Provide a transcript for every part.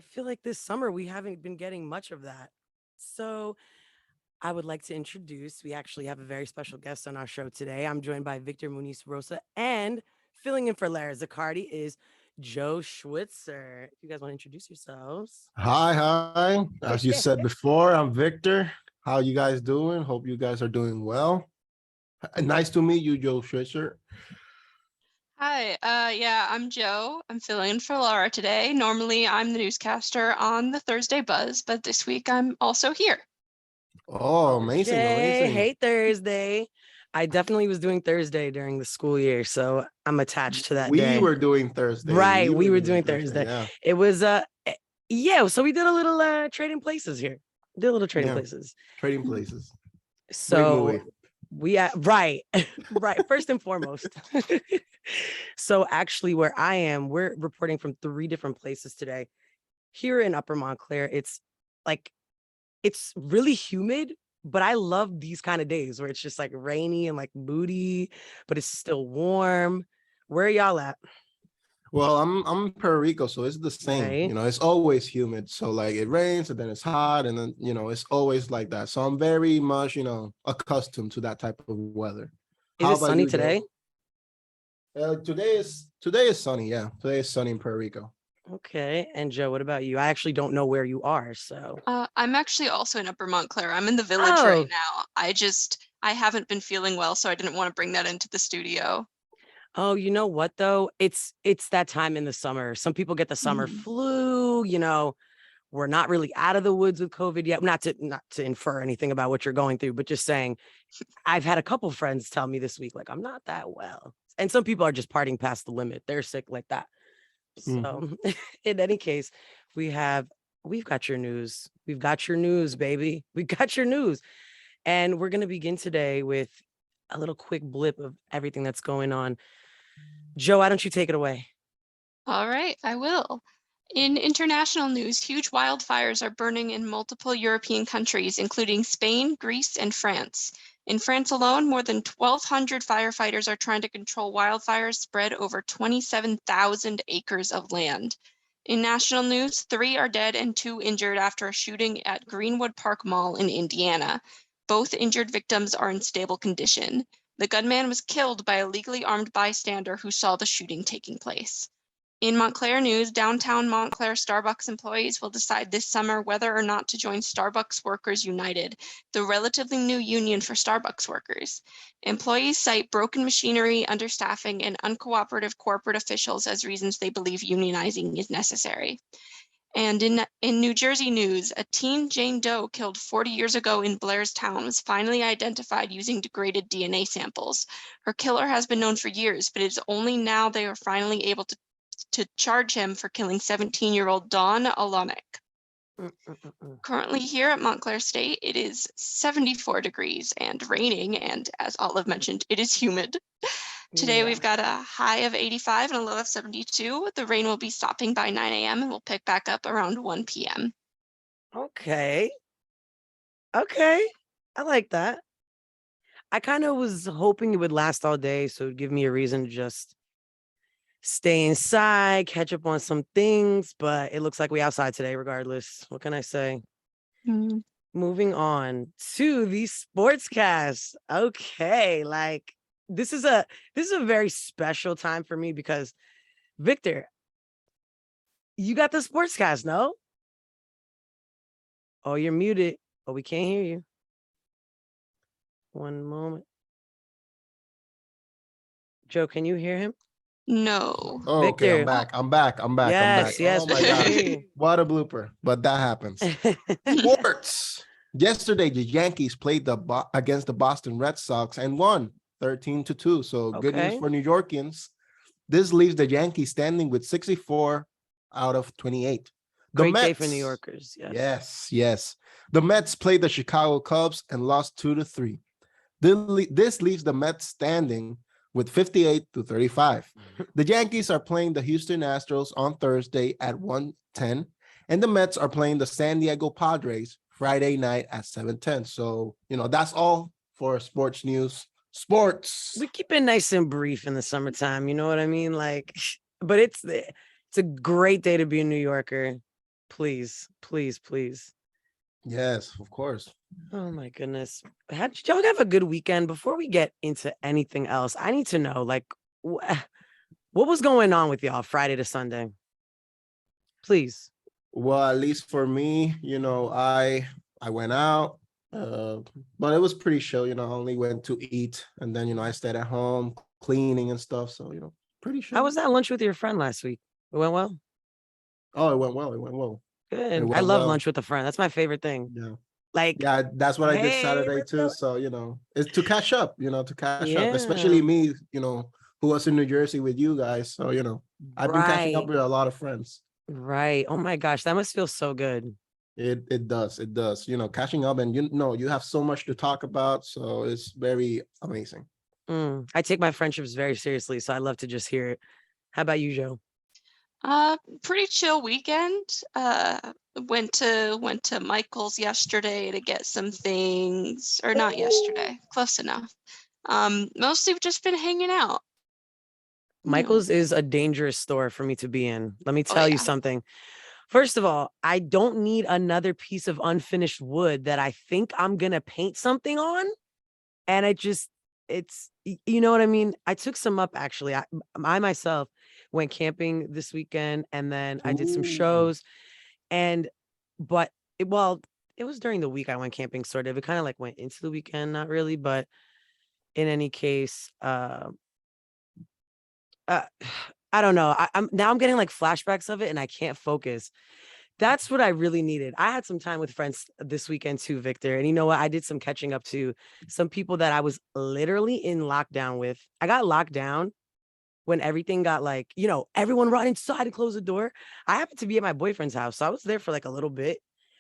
feel like this summer we haven't been getting much of that. So I would like to introduce, we actually have a very special guest on our show today. I'm joined by Victor Muñiz Rosa, and filling in for Lara Zaccardi is Joe Schwitzer. If you guys want to introduce yourselves. Hi. As you said before, I'm Victor. How you guys doing? Hope you guys are doing well. Nice to meet you, Joe Schwitzer. Hi, yeah, I'm Joe. I'm filling in for Laura today. Normally, I'm the newscaster on the Thursday Buzz, but this week I'm also here. Oh, amazing. Hey, Thursday. I definitely was doing Thursday during the school year, so I'm attached to that day. We were doing Thursday. Right, we were doing Thursday. Yeah. It was yeah, so we did a little trading places here. Did a little trading places. Trading places. So we right. Right. First and foremost. So actually where I am, we're reporting from 3 different places today. Here in Upper Montclair, it's really humid, but I love these kind of days where it's just like rainy and like moody, but it's still warm. Where are y'all at? Well, I'm Puerto Rico, so it's the same. Right. You know, it's always humid. So like it rains and then it's hot, and then it's always like that. So I'm very much accustomed to that type of weather. Is it sunny today? Today is sunny. Yeah, today is sunny in Puerto Rico. Okay. And Joe, what about you? I actually don't know where you are, so. I'm actually also in Upper Montclair. I'm in the village right now. I haven't been feeling well, so I didn't want to bring that into the studio. Oh, you know what though? It's that time in the summer. Some people get the summer flu, we're not really out of the woods with COVID yet. Not to infer anything about what you're going through, but just saying, I've had a couple friends tell me this week, like, I'm not that well. And some people are just partying past the limit. They're sick like that. So in any case, we've got your news. We've got your news, baby. We got your news. And we're going to begin today with a little quick blip of everything that's going on. Joe, why don't you take it away? All right, I will. In international news, huge wildfires are burning in multiple European countries, including Spain, Greece, and France. In France alone, more than 1,200 firefighters are trying to control wildfires spread over 27,000 acres of land. In national news, 3 are dead and 2 injured after a shooting at Greenwood Park Mall in Indiana. Both injured victims are in stable condition. The gunman was killed by a legally armed bystander who saw the shooting taking place. In Montclair news, downtown Montclair Starbucks employees will decide this summer whether or not to join Starbucks Workers United, the relatively new union for Starbucks workers. Employees cite broken machinery, understaffing, and uncooperative corporate officials as reasons they believe unionizing is necessary. And in New Jersey news, a teen Jane Doe killed 40 years ago in Blairstown was finally identified using degraded DNA samples. Her killer has been known for years, but it is only now they are finally able to charge him for killing 17-year-old Dawn Alonek. Currently here at Montclair State, it is 74 degrees and raining, and as Olive mentioned, it is humid. Today we've got a high of 85 and a low of 72. The rain will be stopping by 9 a.m. and will pick back up around 1 p.m. Okay. I like that. I kind of was hoping it would last all day, so it would give me a reason to just stay inside, catch up on some things, but it looks like we outside today regardless. What can I say? Moving on to the sportscast. Okay, like this is a very special time for me because Victor, you got the sportscast, no? Oh, you're muted. Oh, we can't hear you. One moment. Joe, can you hear him? No. Oh, Victor. okay, I'm back. Yes, Oh my God. What a blooper. But that happens. Sports. Yesterday, the Yankees played against the Boston Red Sox and won 13-2. So good news for New Yorkers. This leaves the Yankees standing with 64 out of 28. Great day for New Yorkers. Yes. The Mets played the Chicago Cubs and lost 2-3. This leaves the Mets standing with 58-35. The Yankees are playing the Houston Astros on Thursday at 1:10, and the Mets are playing the San Diego Padres Friday night at 7:10. So, that's all for sports news. Sports. We keep it nice and brief in the summertime, you know what I mean? Like, but it's a great day to be a New Yorker. Please, please, please. Yes, of course. Oh my goodness. How did y'all have a good weekend? Before we get into anything else, I need to know, like, what was going on with y'all Friday to Sunday? Please. Well, at least for me, I went out, but it was pretty chill. I only went to eat, and then I stayed at home cleaning and stuff. So pretty chill. How was that lunch with your friend last week? It went well? Oh, it went well. It went well. It Good. I went love well. lunch with a friend. That's my favorite thing. Yeah. Like, Yeah, that's what I did hey, Saturday let's too. go. So, it's to catch up, to catch up, Yeah. especially me, who was in New Jersey with you guys. So, I've been catching up Right. with a lot of friends. Right. Oh my gosh, that must feel so good. It does. It does. Catching up, and you have so much to talk about. So it's very amazing. I take my friendships very seriously, so I love to just hear it. How about you, Joe? Pretty chill weekend. Went to Michael's yesterday to get some things, or not yesterday, close enough. Mostly just been hanging out. Michael's is a dangerous store for me to be in. Let me Oh, tell you yeah. something. First of all, I don't need another piece of unfinished wood that I think I'm gonna paint something on. And you know what I mean? I took some up actually. I myself went camping this weekend, and then I did some Ooh. shows. But it was during the week I went camping, sort of. It kind of like went into the weekend, not really, but in any case, I don't know. I'm getting like flashbacks of it, and I can't focus. That's what I really needed. I had some time with friends this weekend too, Victor. And you know what? I did some catching up to some people that I was literally in lockdown with. I got locked down when everything got like, everyone run inside and close the door. I happened to be at my boyfriend's house. So I was there for like a little bit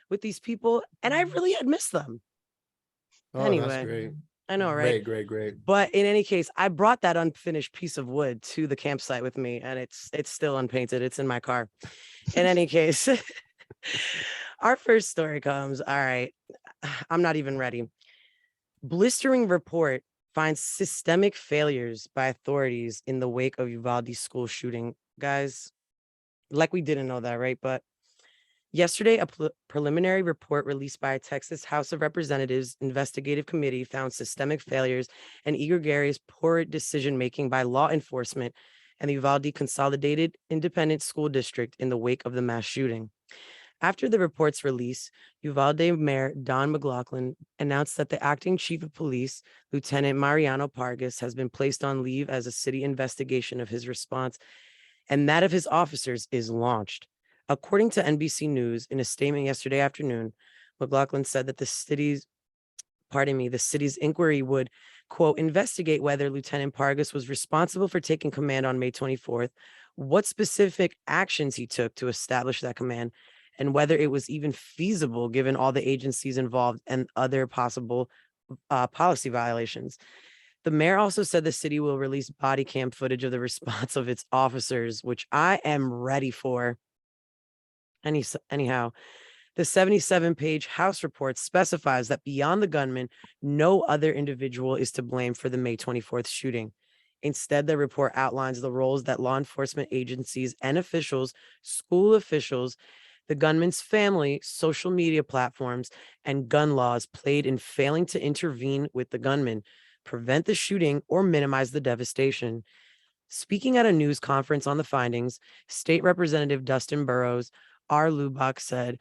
with these people, and I really had missed them. Oh, that's Anyway, great. I know, right? Great. But in any case, I brought that unfinished piece of wood to the campsite with me, and it's still unpainted. It's in my car. In any case, our first story comes. All right. I'm not even ready. Blistering report finds systemic failures by authorities in the wake of Uvalde school shooting. Guys, like we didn't know that, right? But yesterday, a preliminary report released by a Texas House of Representatives investigative committee found systemic failures and egregious poor decision-making by law enforcement and the Uvalde Consolidated Independent School District in the wake of the mass shooting. After the report's release, Uvalde Mayor Don McLaughlin announced that the acting chief of police, Lieutenant Mariano Pargas, has been placed on leave as a city investigation of his response, and that of his officers is launched. According to NBC News, in a statement yesterday afternoon, McLaughlin said that the city's inquiry would, quote, investigate whether Lieutenant Pargas was responsible for taking command on May 24th, what specific actions he took to establish that command, and whether it was even feasible given all the agencies involved and other possible policy violations. The mayor also said the city will release body cam footage of the response of its officers, which I am ready for. Anyhow, the 77-page House report specifies that beyond the gunman, no other individual is to blame for the May 24th shooting. Instead, the report outlines the roles that law enforcement agencies and officials, school officials, the gunman's family, social media platforms, and gun laws played in failing to intervene with the gunman, prevent the shooting, or minimize the devastation. Speaking at a news conference on the findings, State Representative Dustin Burrows, R. Lubach said,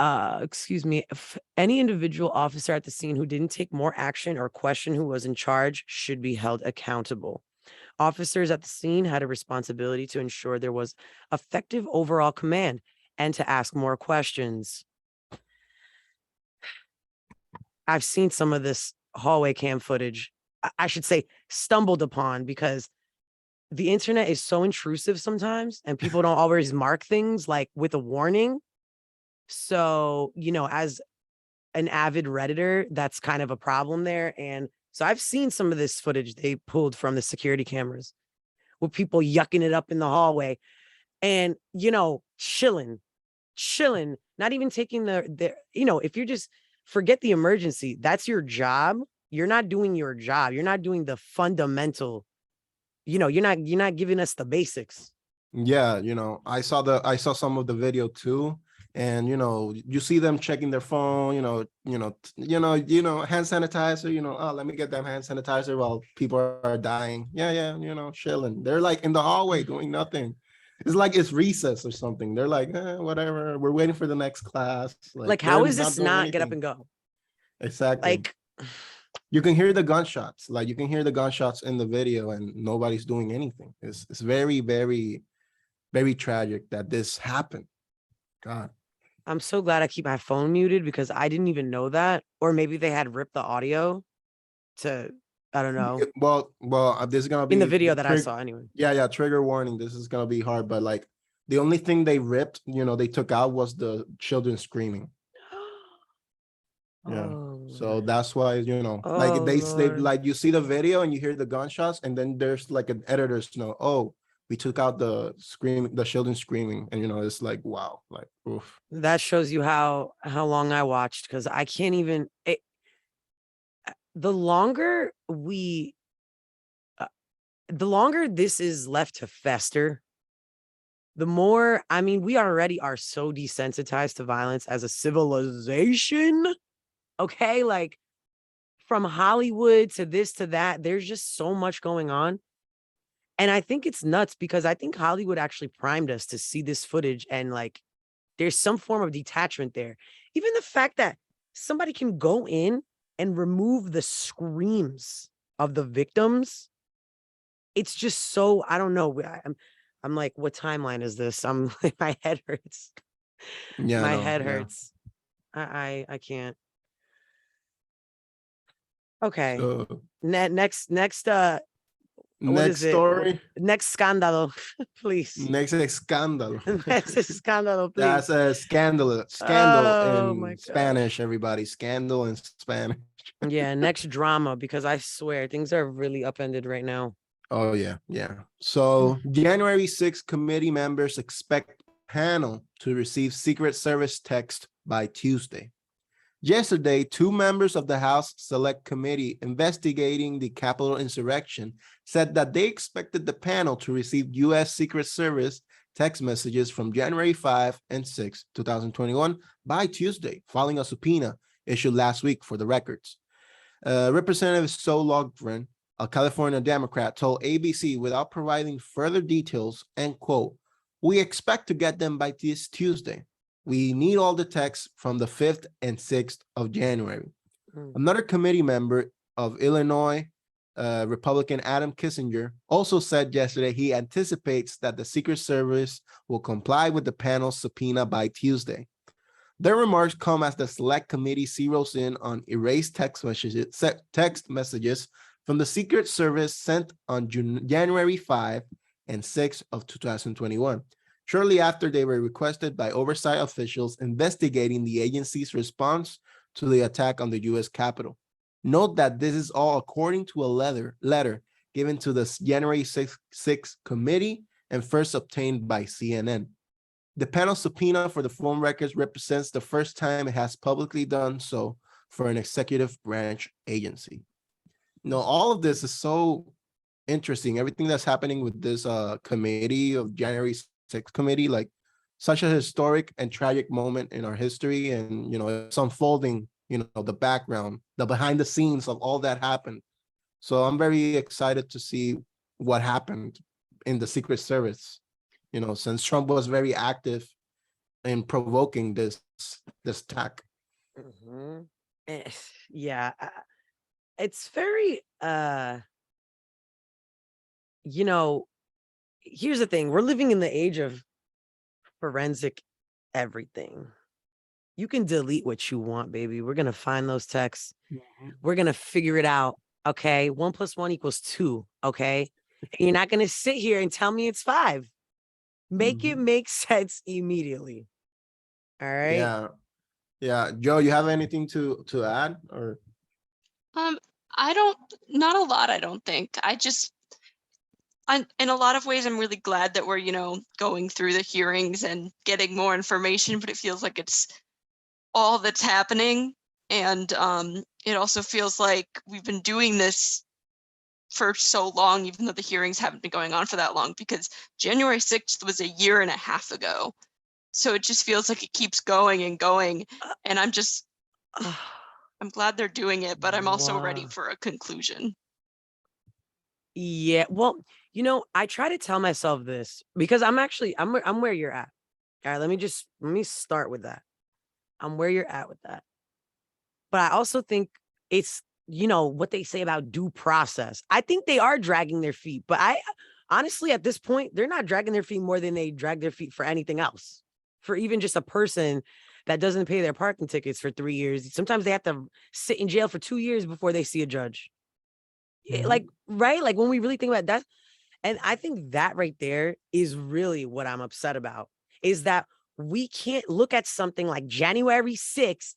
if any individual officer at the scene who didn't take more action or question who was in charge should be held accountable. Officers at the scene had a responsibility to ensure there was effective overall command and to ask more questions. I've seen some of this hallway cam footage, I should say stumbled upon, because the internet is so intrusive sometimes and people don't always mark things like with a warning. So, as an avid Redditor, that's kind of a problem there. And so I've seen some of this footage they pulled from the security cameras with people yucking it up in the hallway and, chilling, not even taking if you're just forget the emergency, that's your job. You're not doing your job. You're not doing the fundamental, you're not giving us the basics. Yeah, I saw some of the video too. and you see them checking their phone, hand sanitizer, oh, let me get that hand sanitizer while people are dying. Yeah, chilling. They're like in the hallway doing nothing. It's like it's recess or something. They're like, whatever, we're waiting for the next class. Like how they're is not this doing not get up anything. and go? Exactly. Like, you can hear the gunshots. Like you can hear the gunshots in the video, and nobody's doing anything. It's very, very, very tragic that this happened. God. I'm so glad I keep my phone muted because I didn't even know that. Or maybe they had ripped the audio to, I don't know, Well, this is gonna be in the video that I saw anyway. Yeah, trigger warning. This is gonna be hard, but like the only thing they ripped, they took out was the children screaming. Yeah. Oh, So that's why, like oh, they Lord. like you see the video and you hear the gunshots, and then there's like an editor's note. Oh, we took out the children screaming, and it's like, wow, like oof. That shows you how long I watched, because I can't even. The longer this is left to fester, the more. I mean, we already are so desensitized to violence as a civilization. Okay, like from Hollywood to this to that, there's just so much going on. And I think it's nuts because I think Hollywood actually primed us to see this footage, and like there's some form of detachment there. Even the fact that somebody can go in and remove the screams of the victims. It's just so, I don't know. I'm like, what timeline is this? I'm my head hurts. Yeah, My no, head yeah. hurts. I can't. Okay. So Next what next is it? story. Next scandalo, please. Next escándalo. Next scandalo, please. That's a scandal Oh my in God. Spanish, everybody. Scandal in Spanish. Yeah, next drama, because I swear things are really upended right now. Oh, yeah. So January 6th, committee members expect panel to receive Secret Service text by Tuesday. Yesterday, 2 members of the House Select Committee investigating the Capitol insurrection said that they expected the panel to receive U.S. Secret Service text messages from January 5 and 6, 2021 by Tuesday, following a subpoena issued last week for the records. Representative Sol Logren, a California Democrat, told ABC without providing further details, and quote, "We expect to get them by this Tuesday. We need all the texts from the 5th and 6th of January." Another committee member of Illinois, Republican Adam Kinzinger, also said yesterday he anticipates that the Secret Service will comply with the panel's subpoena by Tuesday. Their remarks come as the Select Committee zeroes in on erased text messages from the Secret Service sent on January 5 and 6 of 2021. Shortly after they were requested by oversight officials investigating the agency's response to the attack on the U.S. Capitol. Note that this is all according to a letter given to the January 6th committee and first obtained by CNN. The panel subpoena for the phone records represents the first time it has publicly done so for an executive branch agency. Now, all of this is so interesting. Everything that's happening with this committee of January 6th committee, like such a historic and tragic moment in our history. And, it's unfolding, the background, the behind the scenes of all that happened. So I'm very excited to see what happened in the Secret Service, since Trump was very active in provoking this attack. Yeah. It's very, here's the thing. We're living in the age of forensic everything. You can delete what you want, baby. We're going to find those texts. We're going to figure it out. Okay. 1 + 1 = 2. Okay. And you're not going to sit here and tell me it's 5. Make it make sense immediately. All right. Yeah. Joe, you have anything to add or? Not a lot, I don't think. In a lot of ways, I'm really glad that we're, going through the hearings and getting more information, but it feels like it's all that's happening. And it also feels like we've been doing this for so long, even though the hearings haven't been going on for that long, because January 6th was a year and a half ago. So it just feels like it keeps going and going. And I'm glad they're doing it, but I'm also ready Wow. for a conclusion. Yeah. Well, I try to tell myself this because I'm where you're at. All right, let me start with that. I'm where you're at with that. But I also think it's, what they say about due process. I think they are dragging their feet, but I honestly, at this point, they're not dragging their feet more than they drag their feet for anything else. For even just a person that doesn't pay their parking tickets for 3 years. Sometimes they have to sit in jail for 2 years before they see a judge. Like, right? Like when we really think about that, and I think that right there is really what I'm upset about, is that we can't look at something like January 6th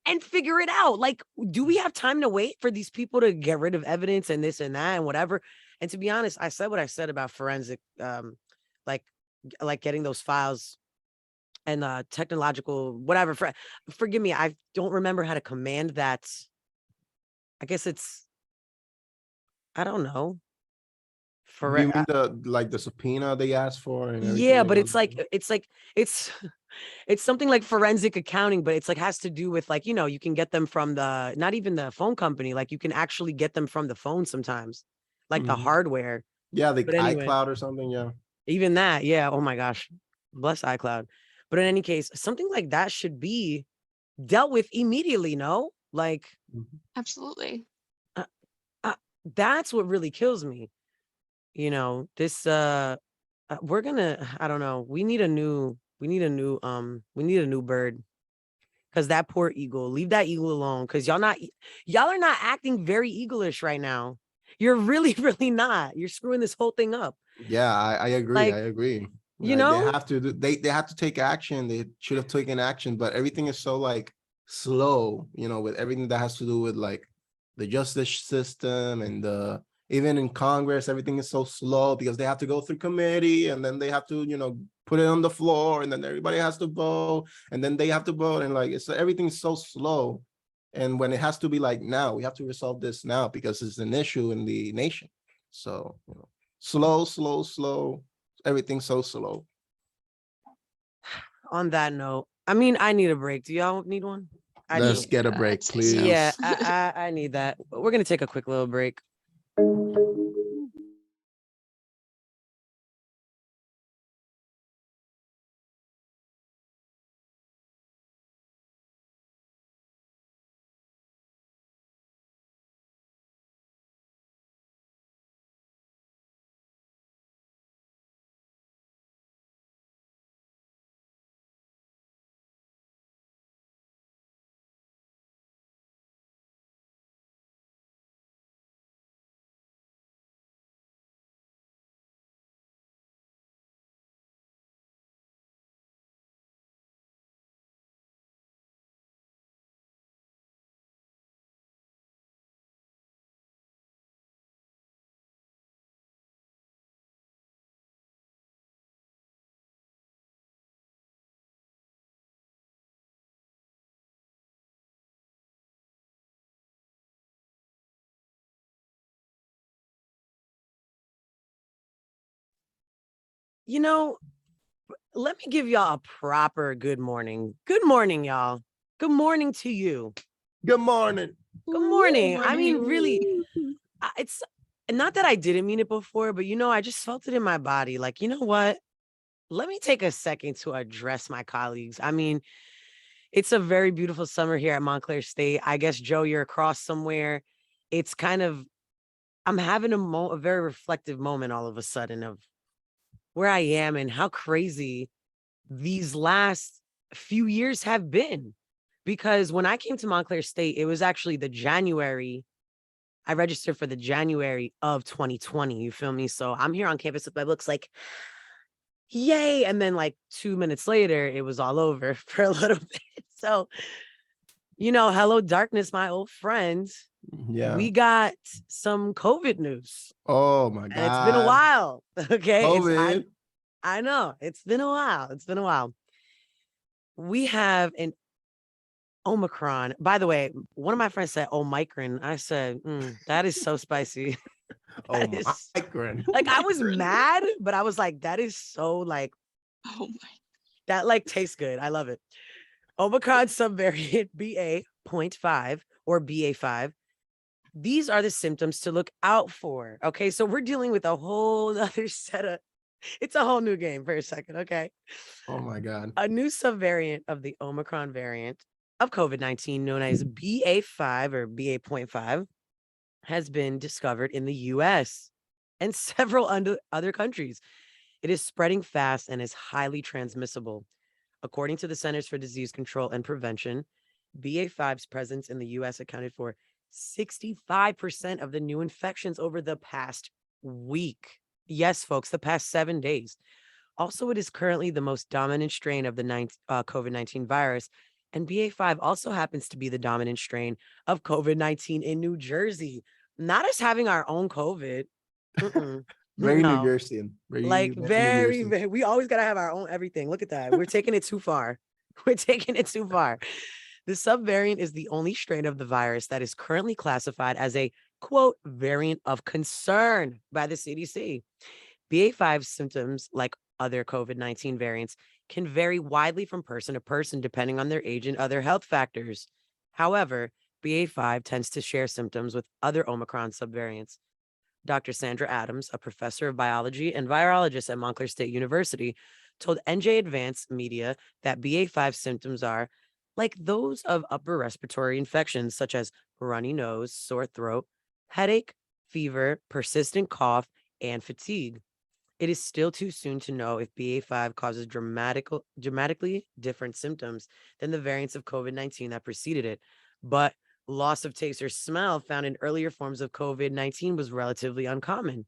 and figure it out. Like, do we have time to wait for these people to get rid of evidence and this and that and whatever? And to be honest, I said what I said about forensic, like getting those files and technological whatever. Forgive me, I don't remember how to command that. I guess it's, I don't know. You mean the subpoena they asked for and everything? Yeah, but it's it's something like forensic accounting, but it's like has to do with like, you can get them from not even the phone company, like you can actually get them from the phone sometimes, like the hardware. Yeah, the But anyway, iCloud or something. Yeah. even that, yeah. Oh my gosh, bless iCloud. But in any case, something like that should be dealt with immediately. No, like Absolutely. uh, that's what really kills me. This we're gonna, I don't know, we need a new bird, because that poor eagle, leave that eagle alone, because y'all are not acting very eaglish right now. You're really really not. You're screwing this whole thing up. Yeah, I agree. Like, I agree. you Like, know they have to take action. They should have taken action, but everything is so like slow, with everything that has to do with like the justice system and even in Congress, everything is so slow because they have to go through committee and then they have to, put it on the floor and then everybody has to vote and then they have to vote and like everything's so slow. And when it has to be like now, we have to resolve this now because it's an issue in the nation. So, slow. Everything's so slow. on that note, I mean, I need a break. Do y'all need one? I Let's do. get a break, I'd say please. so. Yeah, I need that. We're gonna take a quick little break. Let me give y'all a proper good morning. Good morning, y'all. Good morning to you. Good morning. Good morning. I mean, really, it's not that I didn't mean it before, but I just felt it in my body. Like, you know what? Let me take a second to address my colleagues. I mean, it's a very beautiful summer here at Montclair State. I guess, Joe, you're across somewhere. It's kind of, I'm having a very reflective moment all of a sudden of where I am and how crazy these last few years have been. Because when I came to Montclair State, it was actually I registered for the January of 2020. You feel me? So I'm here on campus with my books like, yay. And then like 2 minutes later, it was all over for a little bit. So, hello, darkness, my old friends. Yeah. We got some COVID news. Oh my God. And it's been a while. Okay. COVID. I know. It's been a while. We have an Omicron. By the way, one of my friends said Omicron. I said, that is so spicy. Omicron. Like, I was mad, but I was like, that is so like Oh my. That like tastes good. I love it. Omicron subvariant BA.5 or BA5. These are the symptoms to look out for. Okay, so we're dealing with a whole other set of, it's a whole new game for a second. Okay. Oh my God. A new subvariant of the Omicron variant of COVID-19 known as BA5 or BA.5 has been discovered in the US and several other countries. It is spreading fast and is highly transmissible. According to the Centers for Disease Control and Prevention, BA5's presence in the US accounted for 65% of the new infections over the past week. Yes, folks, the past 7 days. Also, it is currently the most dominant strain of the COVID-19 virus. And BA5 also happens to be the dominant strain of COVID-19 in New Jersey. Not us having our own COVID. Very New No. Jerseyan. Like Very New very, we always got to have our own everything. Look at that. We're taking it too far. We're taking it too far. The subvariant is the only strain of the virus that is currently classified as a quote variant of concern by the CDC. BA5 symptoms, like other COVID-19 variants, can vary widely from person to person depending on their age and other health factors. However, BA5 tends to share symptoms with other Omicron subvariants. Dr. Sandra Adams, a professor of biology and virologist at Montclair State University, told NJ Advanced Media that BA5 symptoms are like those of upper respiratory infections, such as runny nose, sore throat, headache, fever, persistent cough, and fatigue. It is still too soon to know if BA5 causes dramatically different symptoms than the variants of COVID-19 that preceded it, but loss of taste or smell found in earlier forms of COVID-19 was relatively uncommon.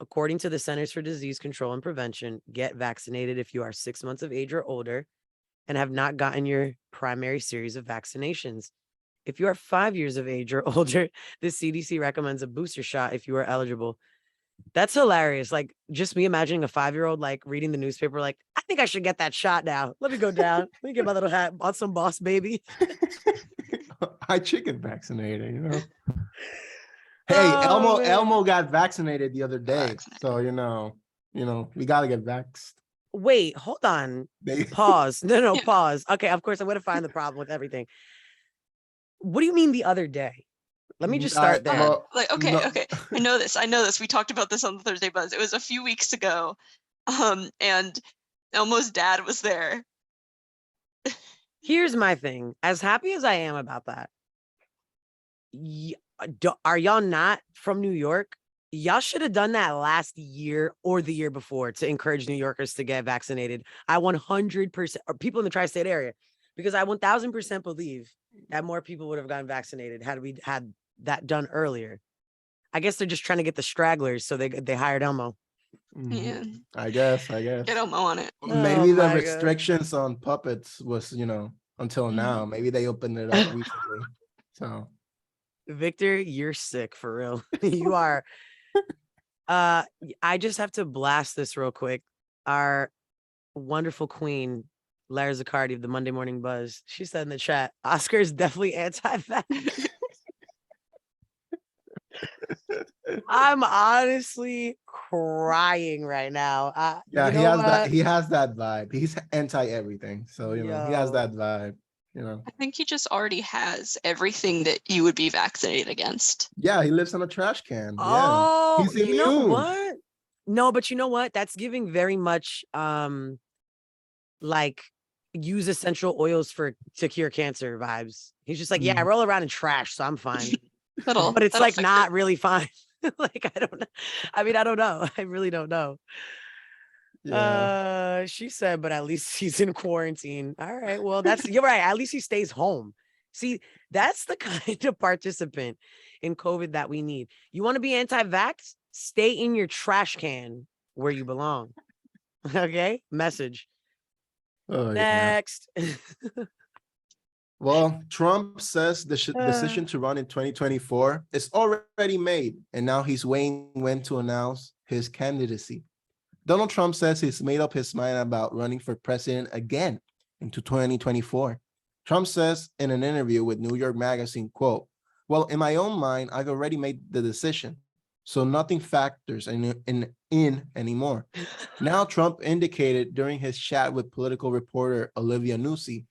According to the Centers for Disease Control and Prevention, get vaccinated if you are 6 months of age or older and have not gotten your primary series of vaccinations. If you are 5 years of age or older, the CDC recommends a booster shot if you are eligible. That's hilarious. Like just me imagining a 5-year-old like reading the newspaper, like, I think I should get that shot now. Let me go down. Let me get my little hat on some Boss Baby. I chicken vaccinated, you know. Hey, Elmo got vaccinated the other day. So we gotta get vaxxed. Wait, hold on. Pause. No, pause. Okay, of course I'm gonna find the problem with everything. What do you mean the other day? Let me just start there. Okay. I know this. We talked about this on the Thursday Buzz. It was a few weeks ago. And Elmo's dad was there. Here's my thing. As happy as I am about that, are y'all not from New York? Y'all should have done that last year or the year before to encourage New Yorkers to get vaccinated. I 100%, or people in the tri-state area, because I 1000% believe that more people would have gotten vaccinated had we had that done earlier. I guess they're just trying to get the stragglers, so they hired Elmo. Yeah, I guess. Get Elmo on it. Maybe the restrictions on puppets was, until now. Maybe they opened it up recently. So, Victor, you're sick for real. You are. I just have to blast this real quick. Our wonderful queen, Lara Zaccardi of the Monday Morning Buzz, she said in the chat, Oscar is definitely anti-vax. I'm honestly crying right now. He has that vibe. He's anti everything. So, he has that vibe, I think he just already has everything that you would be vaccinated against. Yeah, he lives on a trash can. Oh, He's you know what? No, but you know what? That's giving very much like use essential oils to cure cancer vibes. He's just like, I roll around in trash, so I'm fine. But it's like not really fine. Like, I don't know. I mean, I don't know. I really don't know. Yeah. She said, but at least he's in quarantine. All right. Well, you're right. At least he stays home. See, that's the kind of participant in COVID that we need. You want to be anti-vax? Stay in your trash can where you belong. Okay. Message. Next. Yeah. Well, Trump says the decision to run in 2024 is already made, and now he's weighing when to announce his candidacy. Donald Trump says he's made up his mind about running for president again into 2024. Trump says in an interview with New York Magazine, quote, "Well, in my own mind, I've already made the decision. so nothing factors in anymore. Now, Trump indicated during his chat with political reporter Olivia Nuzzi,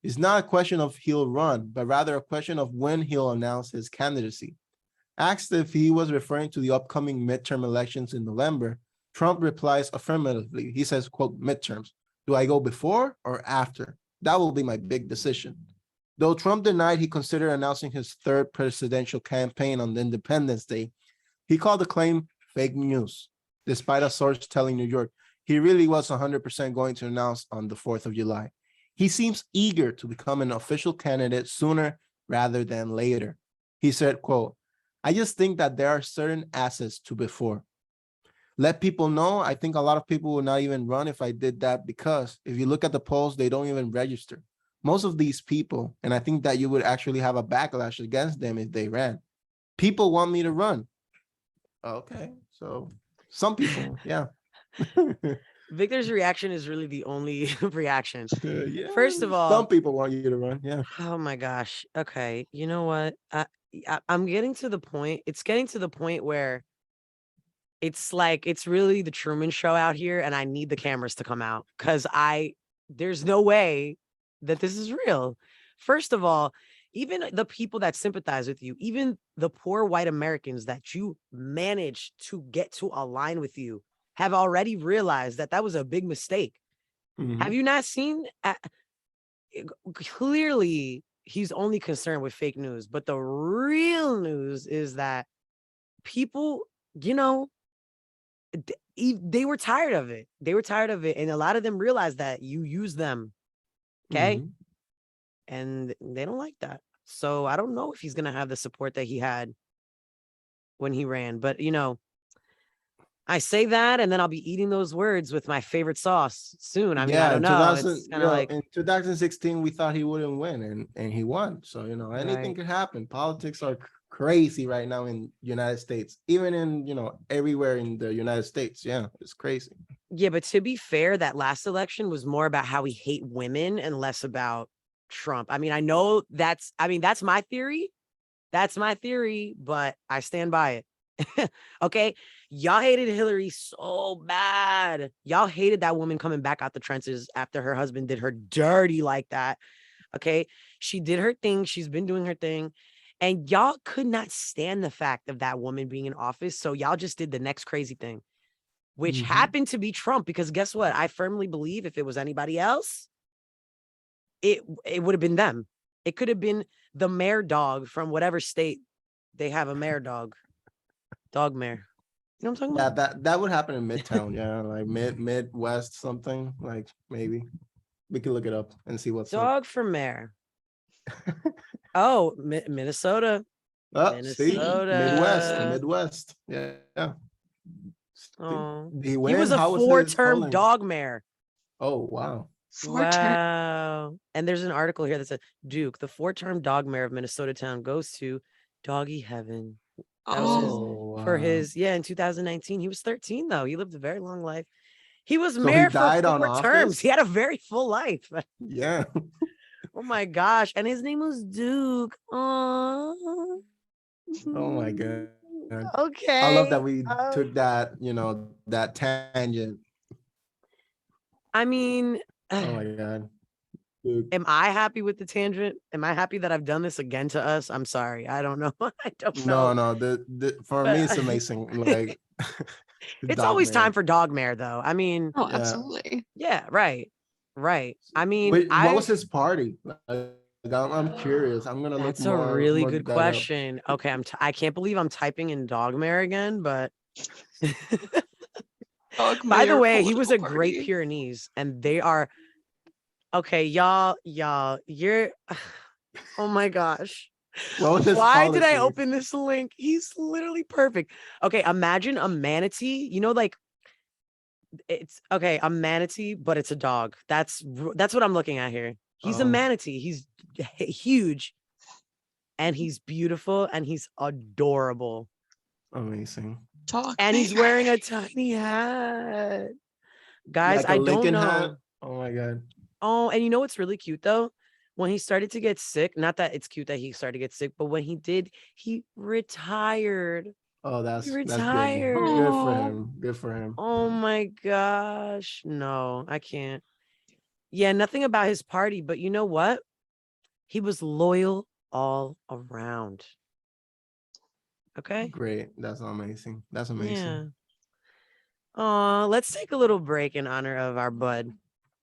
it's not a question of he'll run, but rather a question of when he'll announce his candidacy. Asked if he was referring to the upcoming midterm elections in November, Trump replies affirmatively. He says, quote, midterms. Do I go before or after? That will be my big decision. Though Trump denied he considered announcing his third presidential campaign on Independence Day, he called the claim fake news, despite a source telling New York he really was 100% going to announce on the 4th of July. He seems eager to become an official candidate sooner rather than later. He said, quote, I just think that there are certain assets to before. Let people know. I think a lot of people would not even run if I did that, because if you look at the polls, they don't even register. Most of these people, and I think that you would actually have a backlash against them if they ran. People want me to run. Okay, so some people, yeah. Victor's reaction is really the only reaction. Yeah, First of all, some people want you to run. Yeah. Oh my gosh. Okay. You know what? I'm getting to the point. It's getting to the point where it's like it's really the Truman Show out here, and I need the cameras to come out because there's no way that this is real. First of all, even the people that sympathize with you, even the poor white Americans that you managed to get to align with you, have already realized that that was a big mistake. Mhm. Have you not seen? Clearly, he's only concerned with fake news, but the real news is that people, you know, they were tired of it. They were tired of it, and a lot of them realized that you use them, okay, Mhm. and they don't like that. So I don't know if he's gonna have the support that he had when he ran, but you know, I say that, and then I'll be eating those words with my favorite sauce soon. I mean, I Yeah, don't in know. 2000, It's kind of like, in 2016, we thought he wouldn't win, and he won. So, anything right. could happen. Politics are crazy right now in United States, even in, everywhere in the United States. Yeah, it's crazy. Yeah, but to be fair, that last election was more about how we hate women and less about Trump. I mean, I know that's my theory. That's my theory, but I stand by it. Okay. Y'all hated Hillary so bad. Y'all hated that woman coming back out the trenches after her husband did her dirty like that. Okay. She did her thing. She's been doing her thing. And y'all could not stand the fact of that woman being in office. So y'all just did the next crazy thing, which Mhm. happened to be Trump. Because guess what? I firmly believe if it was anybody else, it would have been them. It could have been the mayor dog from whatever state they have a mayor dog mayor. You know what I'm talking Yeah, about? that would happen in Midtown. Yeah, like Midwest something, like maybe. We can look it up and see what's up. Dog for mayor. Oh, Minnesota. Oh, see, Minnesota. Midwest. Yeah, yeah. See, Oh, did he he was win? a How was his 4-term polling? dog mayor. Oh, wow. 4 term. Wow. And there's an article here that said Duke, the 4-term dog mayor of Minnesota town, goes to doggy heaven. That was his Oh, Oh, for wow. his, yeah, in 2019. He was 13, though. He lived a very long life. He was So he mayor for died on 4 terms. He office? had a very full life. Yeah. Oh my gosh. And his name was Duke. Oh. Oh my God. I love that Okay. we took that, that tangent. I mean, Oh my God. Dude. am I happy with the tangent? Am I happy that I've done this again to us? I'm sorry. I don't know. I don't No, know. no, for me, But it's amazing. Like the it's dog always time mayor. for dog mare, though. I mean, oh, Yeah. absolutely. yeah, right. Right. I mean, Wait, what was his party? Like, I'm curious. I'm gonna look that's a really more good that up. question. Okay, I can't believe I'm typing in dog mare again, but Dog by the mayor way, he was political a great party. Pyrenees, and they are okay, y'all, you're oh my gosh. What was his Why did I policy? open this link? He's literally perfect. Okay, imagine a manatee, like it's okay, a manatee, but it's a dog. That's what I'm looking at here. He's a Oh, manatee. He's huge and he's beautiful and he's adorable. amazing. Dog And he's mayor. wearing a tiny hat. Guys, Like a I don't Lincoln hat. know. Oh my God. Oh, and you know what's really cute though? When he started to get sick, not that it's cute that he started to get sick, but when he did, he retired. Oh, He that's good. retired. Good for Oh, him. Good for him. Oh my gosh. No, I can't. Yeah, nothing about his party, but you know what? He was loyal all around. Okay. Great. That's amazing. That's amazing. Yeah. Let's take a little break in honor of our bud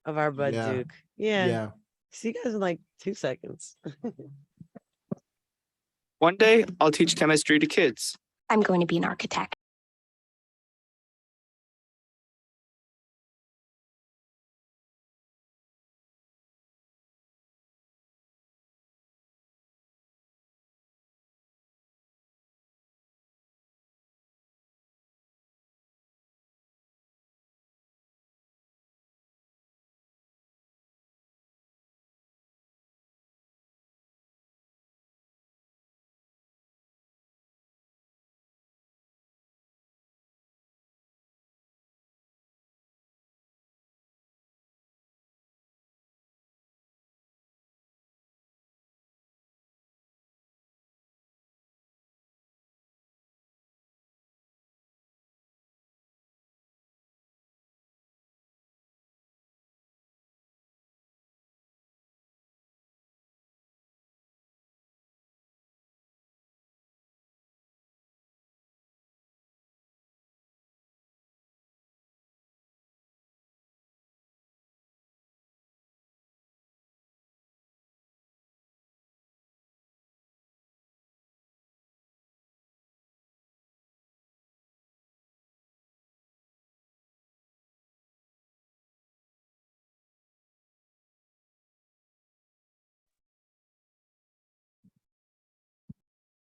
Yeah. Duke. Yeah. Yeah. See you guys in like 2 seconds. One day, I'll teach chemistry to kids. I'm going to be an architect.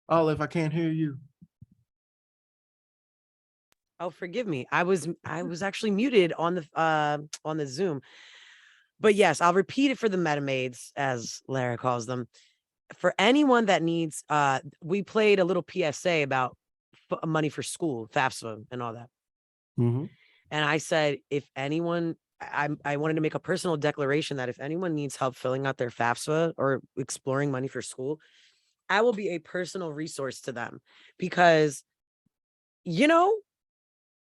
Olive, I can't hear you. Oh, forgive me. I was actually muted on the Zoom. But yes, I'll repeat it for the metamaids, as Lara calls them. For anyone that needs, we played a little PSA about money for school, FAFSA, and all that. Mhm. And I said, if anyone, I wanted to make a personal declaration that if anyone needs help filling out their FAFSA or exploring money for school, I will be a personal resource to them because, you know,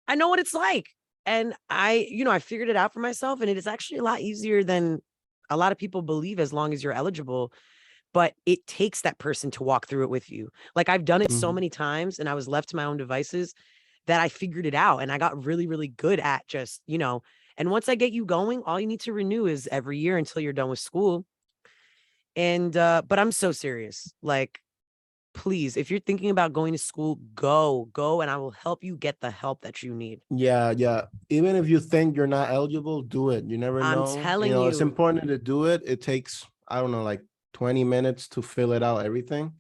I know what it's like. And I figured it out for myself. And it is actually a lot easier than a lot of people believe as long as you're eligible. But it takes that person to walk through it with you. Like I've done it so Mhm. many times and I was left to my own devices that I figured it out and I got really, really good at just, and once I get you going, all you need to renew is every year until you're done with school. And but I'm so serious. Like, please, if you're thinking about going to school, go, and I will help you get the help that you need. Yeah, yeah. Even if you think you're not eligible, do it. You never I'm know. You telling know, it's you, important to do it. It takes, I don't know, like 20 minutes to fill it out, everything.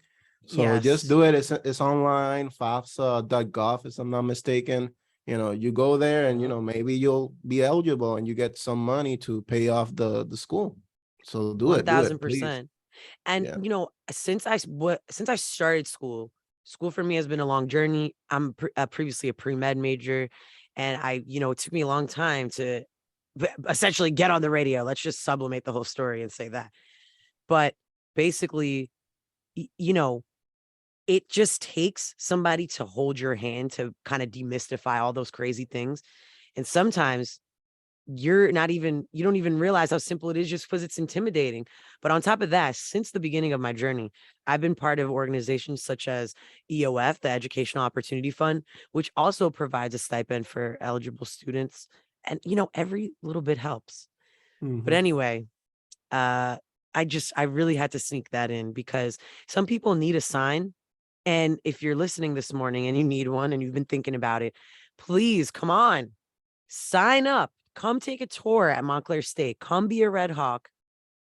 So just yes. do it. It's online, FAFSA.gov, if I'm not mistaken. You know, you go there and maybe you'll be eligible and you get some money to pay off the school. So do it, please. 1000%. And Yeah. since I started school for me has been a long journey. I'm previously a pre-med major, and it took me a long time to essentially get on the radio. Let's just sublimate the whole story and say that. But basically, y- you know, it just takes somebody to hold your hand to kind of demystify all those crazy things. And sometimes you don't even realize how simple it is just because it's intimidating. But on top of that, since the beginning of my journey, I've been part of organizations such as EOF, the Educational Opportunity Fund, which also provides a stipend for eligible students. And every little bit helps. But Mhm. anyway, I really had to sneak that in because some people need a sign. And if you're listening this morning and you need one and you've been thinking about it, please come on, sign up. Come take a tour at Montclair State. Come be a Red Hawk.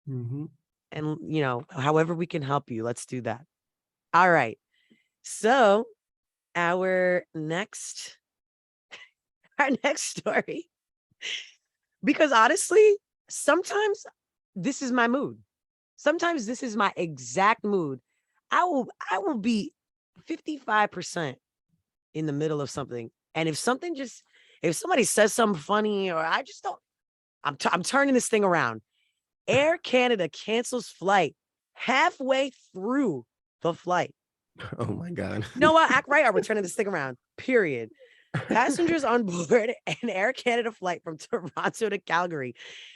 Mhm. And, however we can help you, let's do that. All right. So our next our next story, because honestly, sometimes this is my mood. Sometimes this is my exact mood. I will be 55% in the middle of something. And if somebody says something funny or I just don't, I'm turning this thing around. Air Canada cancels flight halfway through the flight. Oh my God. No, act right. We're turning this thing around. Period. Passengers on board an Air Canada flight from Toronto to Calgary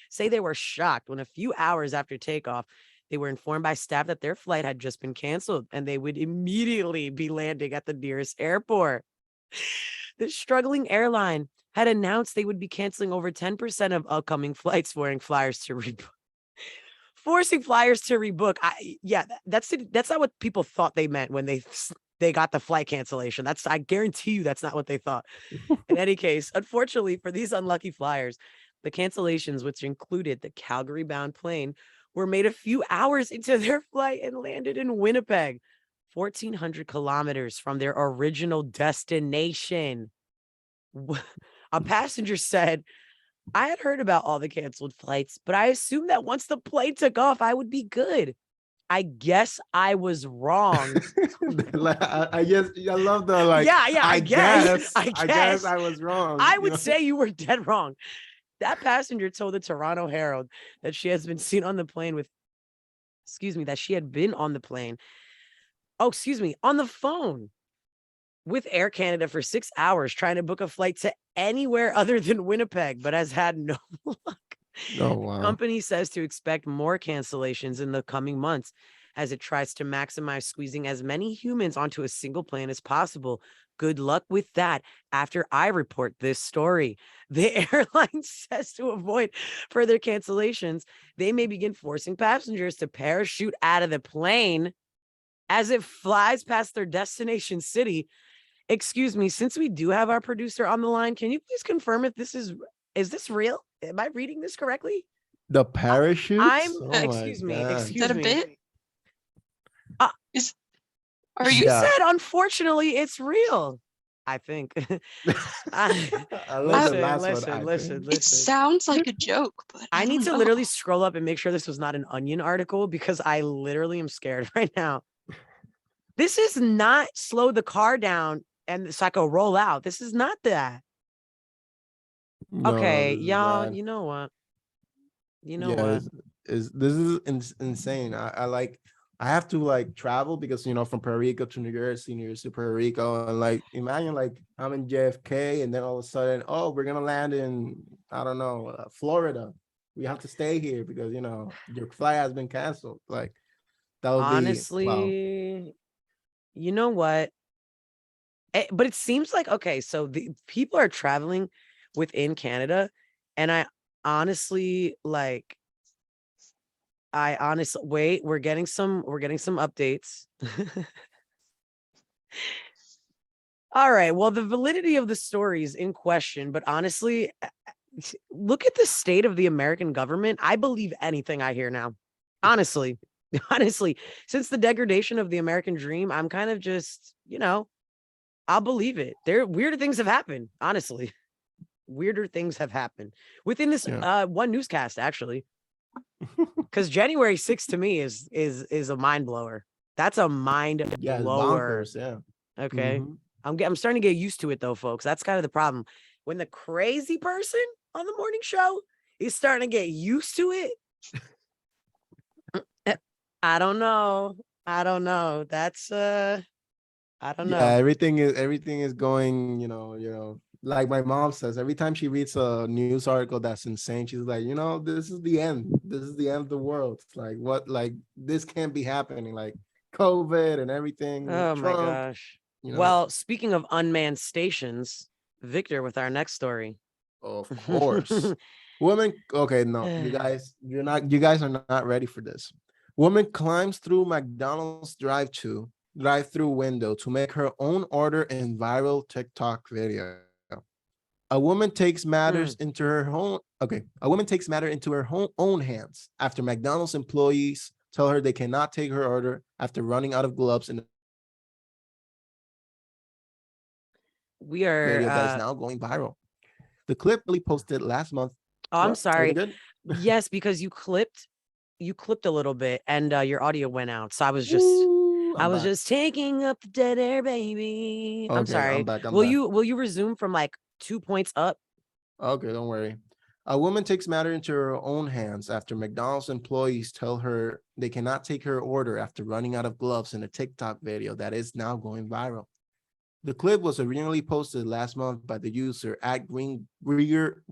say they were shocked when a few hours after takeoff, they were informed by staff that their flight had just been canceled and they would immediately be landing at the nearest airport. The struggling airline had announced they would be canceling over 10% of upcoming flights, forcing flyers to rebook. That's not what people thought they meant when they got the flight cancellation. I guarantee you that's not what they thought. In any case, unfortunately for these unlucky flyers, the cancellations, which included the Calgary bound plane, were made a few hours into their flight and landed in Winnipeg, 1,400 kilometers from their original destination. A passenger said, I had heard about all the canceled flights, but I assumed that once the plane took off, I would be good. I guess I was wrong. I love the like. Yeah, I guess I was wrong. I would say you were dead wrong. That passenger told the Toronto Herald that she has been seen on the plane with, that she had been on the plane. On the phone with Air Canada for 6 hours trying to book a flight to anywhere other than Winnipeg, but has had no luck. Oh, wow. The company says to expect more cancellations in the coming months as it tries to maximize squeezing as many humans onto a single plane as possible. Good luck with that after I report this story. The airline says to avoid further cancellations, they may begin forcing passengers to parachute out of the plane as it flies past their destination city. Excuse me, since we do have our producer on the line, can you please confirm if this is this real? Am I reading this correctly? The parachutes? Excuse me. Is that a bit? Are you said, unfortunately, it's real. I think. Listen. It sounds like a joke, but I need to literally scroll up and make sure this was not an Onion article because I literally am scared right now. This is not slow the car down and so I can roll out. This is not that. Okay, y'all, you know what? This is insane. I have to like travel because from Puerto Rico to New Jersey, New Jersey to Puerto Rico, and like imagine like I'm in JFK and then all of a sudden, oh, we're gonna land in Florida. We have to stay here because your flight has been canceled. Like that would honestly, be you know what? But it seems like so the people are traveling within Canada, and I honestly wait, we're getting some updates. All right, well, the validity of the story is in question, but honestly, look at the state of the American government. I believe anything I hear now. Honestly, since the degradation of the American dream, I'm kind of just, I'll believe it. Weirder things have happened, honestly. Weirder things have happened within this one newscast, actually. Because January 6th to me is a mind blower. That's a mind blower. Yeah. Okay. I'm starting to get used to it though, folks. That's kind of the problem. When the crazy person on the morning show is starting to get used to it. I don't know. That's I don't know. Yeah, everything is going, like my mom says, every time she reads a news article that's insane, she's like, this is the end. This is the end of the world. It's like, what? Like, this can't be happening. Like, COVID and everything. Oh, Trump, my gosh. Well, speaking of unmanned stations, Victor with our next story. Of course. Woman, okay, no, you guys are not ready for this. Woman climbs through McDonald's drive-through window to make her own order in viral TikTok video. A woman takes matters into her own. Okay, a woman takes matter into her own hands after McDonald's employees tell her they cannot take her order after running out of gloves in the video that is now going viral. The clip really posted last month. Oh, I'm sorry. Yes, because you clipped a little bit and your audio went out. So I was just taking up the dead air, baby. Okay, I'm sorry. Will you resume from like 2 points up? Okay, don't worry. A woman takes matter into her own hands after McDonald's employees tell her they cannot take her order after running out of gloves in a TikTok video that is now going viral. The clip was originally posted last month by the user at Green Greer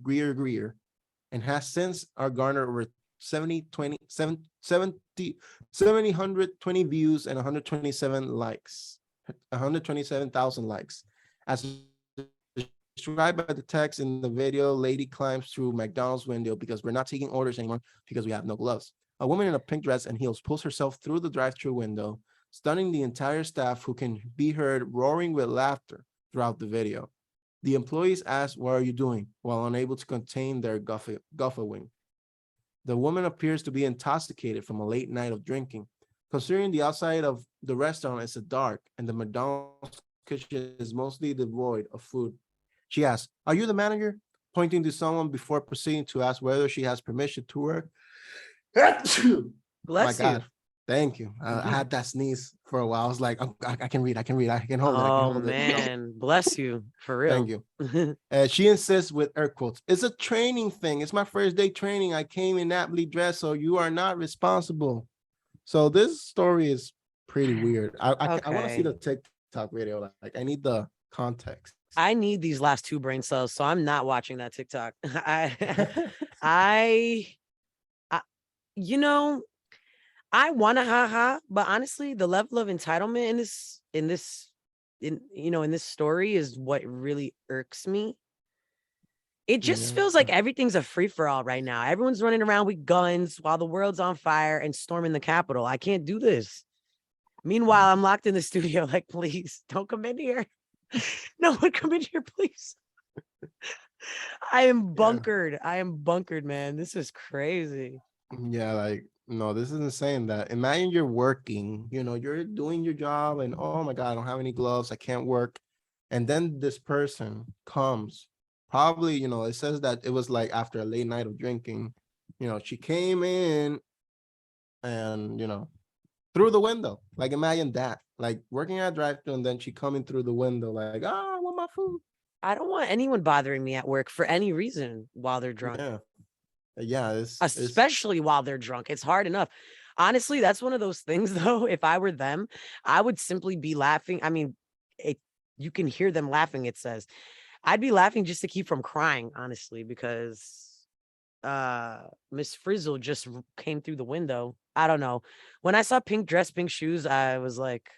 and has since garnered over 720 views and 127,000 likes. As described by the text in the video, lady climbs through McDonald's window because we're not taking orders anymore because we have no gloves. A woman in a pink dress and heels pulls herself through the drive-through window, stunning the entire staff who can be heard roaring with laughter throughout the video. The employees ask, "What are you doing?" while unable to contain their guffawing. The woman appears to be intoxicated from a late night of drinking. Considering the outside of the restaurant is dark and the McDonald's kitchen is mostly devoid of food, she asks, "Are you the manager?" pointing to someone before proceeding to ask whether she has permission to work. Bless My you. God. Thank you. I had that sneeze for a while. I was like, I can read. I can hold it. I can Oh hold it. man, bless you for real. Thank you. She insists with air quotes, "It's a training thing. It's my first day training. I came in aptly dressed, so you are not responsible." So this story is pretty weird. I want to see the TikTok video. Like I need the context. I need these last two brain cells, so I'm not watching that TikTok. I you know, I want to haha, but honestly, the level of entitlement in this story is what really irks me. It just feels like everything's a free-for-all right now. Everyone's running around with guns while the world's on fire and storming the Capitol. I can't do this. Meanwhile, I'm locked in the studio, like, please don't come in here. No one come in here, please. I am bunkered. I am bunkered, man. This is crazy. Yeah, like, no, this is insane. That imagine you're working, you're doing your job, and oh my God, I don't have any gloves, I can't work. And then this person comes, probably, it says that it was like after a late night of drinking, she came in and, through the window. Like, imagine that, like working at a drive-thru and then she coming through the window, like, I want my food. I don't want anyone bothering me at work for any reason while they're drunk. Yeah, especially while they're drunk. It's hard enough. Honestly, that's one of those things, though. If I were them, I would simply be laughing. I mean, you can hear them laughing, it says. I'd be laughing just to keep from crying, honestly, because Miss Frizzle just came through the window. I don't know. When I saw pink dress, pink shoes, I was like,